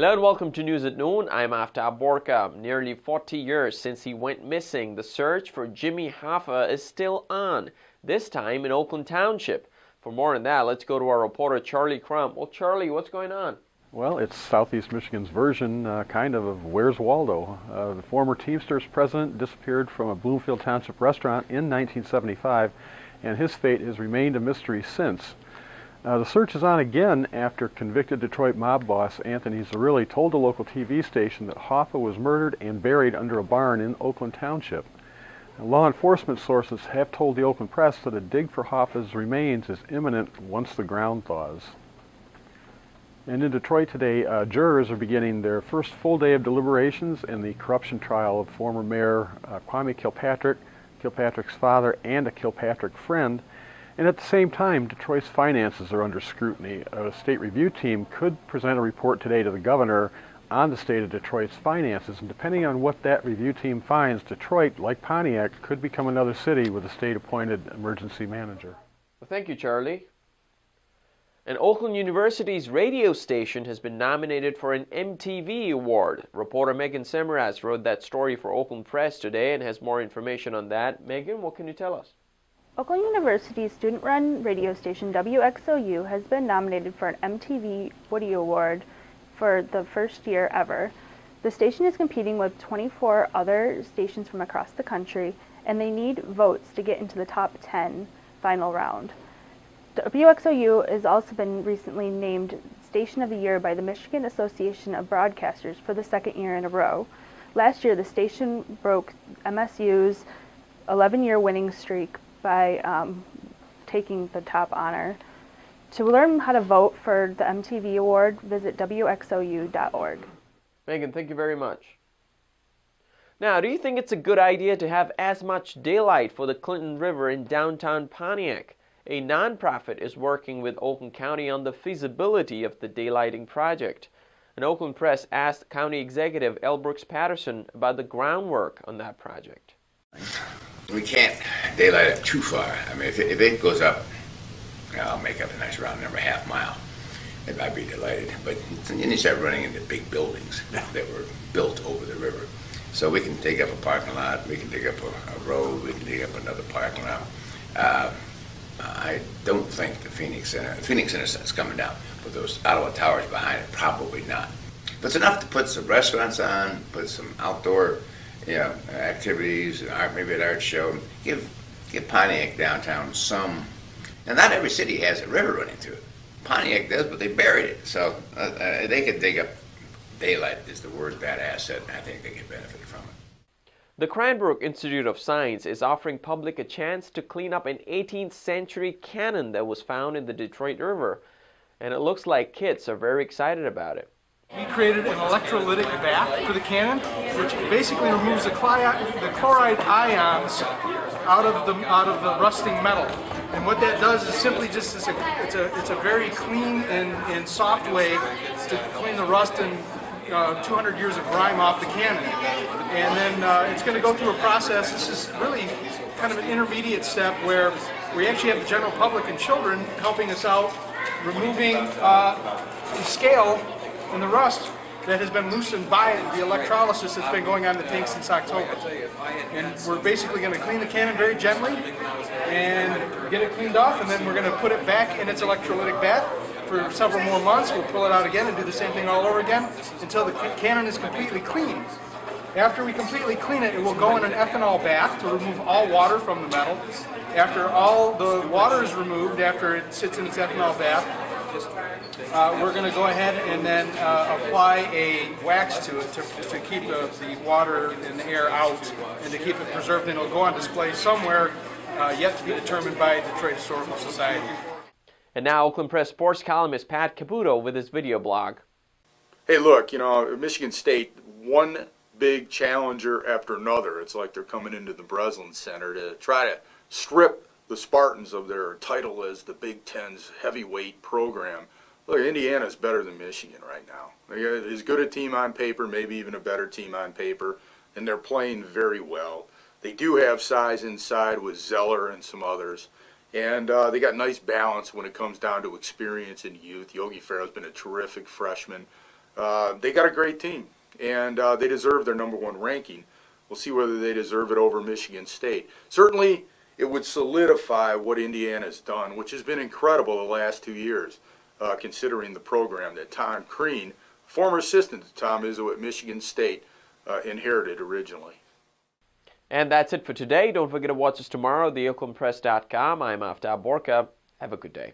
Hello and welcome to News at Noon. I'm Aftab Borka. Nearly 40 years since he went missing, the search for Jimmy Hoffa is still on, this time in Oakland Township. For more on that, let's go to our reporter Charlie Crump. Well, Charlie, what's going on? Well, it's Southeast Michigan's version, of Where's Waldo? The former Teamsters president disappeared from a Bloomfield Township restaurant in 1975, and his fate has remained a mystery since. The search is on again after convicted Detroit mob boss Anthony Zerilli told a local TV station that Hoffa was murdered and buried under a barn in Oakland Township. Law enforcement sources have told the Oakland Press that a dig for Hoffa's remains is imminent once the ground thaws. And in Detroit today, jurors are beginning their first full day of deliberations in the corruption trial of former Mayor Kwame Kilpatrick, Kilpatrick's father, and a Kilpatrick friend. And at the same time, Detroit's finances are under scrutiny. A state review team could present a report today to the governor on the state of Detroit's finances. And depending on what that review team finds, Detroit, like Pontiac, could become another city with a state-appointed emergency manager. Well, thank you, Charlie. And Oakland University's radio station has been nominated for an MTV Award. Reporter Megan Semaras wrote that story for Oakland Press today and has more information on that. Megan, what can you tell us? Oakland University's student-run radio station WXOU has been nominated for an MTV Woody Award for the first year ever. The station is competing with 24 other stations from across the country, and they need votes to get into the top 10 final round. WXOU has also been recently named Station of the Year by the Michigan Association of Broadcasters for the second year in a row. Last year, the station broke MSU's 11-year winning streak by taking the top honor. To learn how to vote for the MTV Award, visit WXOU.org. Megan, thank you very much. Now, do you think it's a good idea to have as much daylight for the Clinton River in downtown Pontiac? A nonprofit is working with Oakland County on the feasibility of the daylighting project. An Oakland Press asked County Executive L. Brooks Patterson about the groundwork on that project. We can't daylight it too far. I mean, if it goes up, I'll make up a nice round number, half mile, I'd be delighted. But then you start running into big buildings that were built over the river. So we can take up a parking lot, we can dig up a road, we can dig up another parking lot. I don't think the Phoenix Center is coming down, but those Ottawa Towers behind it, probably not. But it's enough to put some restaurants on, put some outdoor activities, maybe an art show. Give Pontiac downtown some, and not every city has a river running through it. Pontiac does, but they buried it. So they could dig up daylight is the word, that asset, and I think they could benefit from it. The Cranbrook Institute of Science is offering public a chance to clean up an 18th century cannon that was found in the Detroit River. And it looks like kids are very excited about it. We created an electrolytic bath for the cannon, which basically removes the chloride ions out of the rusting metal. And what that does is simply just it's a very clean and soft way to clean the rust and 200 years of grime off the cannon. And then it's going to go through a process. This is really kind of an intermediate step where we actually have the general public and children helping us out, removing the scale and the rust that has been loosened by the electrolysis that's been going on in the tank since October. And we're basically going to clean the cannon very gently and get it cleaned off, and then we're going to put it back in its electrolytic bath for several more months. We'll pull it out again and do the same thing all over again until the cannon is completely clean. After we completely clean it, it will go in an ethanol bath to remove all water from the metal. After all the water is removed, after it sits in its ethanol bath, we're going to go ahead and then apply a wax to it to keep the water and the air out and to keep it preserved, and it'll go on display somewhere yet to be determined by Detroit Historical Society. And now Oakland Press sports columnist Pat Caputo with his video blog. Hey, look, Michigan State, one big challenger after another. It's like they're coming into the Breslin Center to try to strip the Spartans of their title as the Big Ten's heavyweight program. Look, Indiana's better than Michigan right now. They're as good a team on paper, maybe even a better team on paper, and they're playing very well. They do have size inside with Zeller and some others. And they got nice balance when it comes down to experience and youth. Yogi Ferrell's been a terrific freshman. They got a great team, and they deserve their #1 ranking. We'll see whether they deserve it over Michigan State. Certainly, it would solidify what Indiana's done, which has been incredible the last 2 years, considering the program that Tom Crean, former assistant to Tom Izzo at Michigan State, inherited originally. And that's it for today. Don't forget to watch us tomorrow at theoaklandpress.com. I'm Aftab Borka. Have a good day.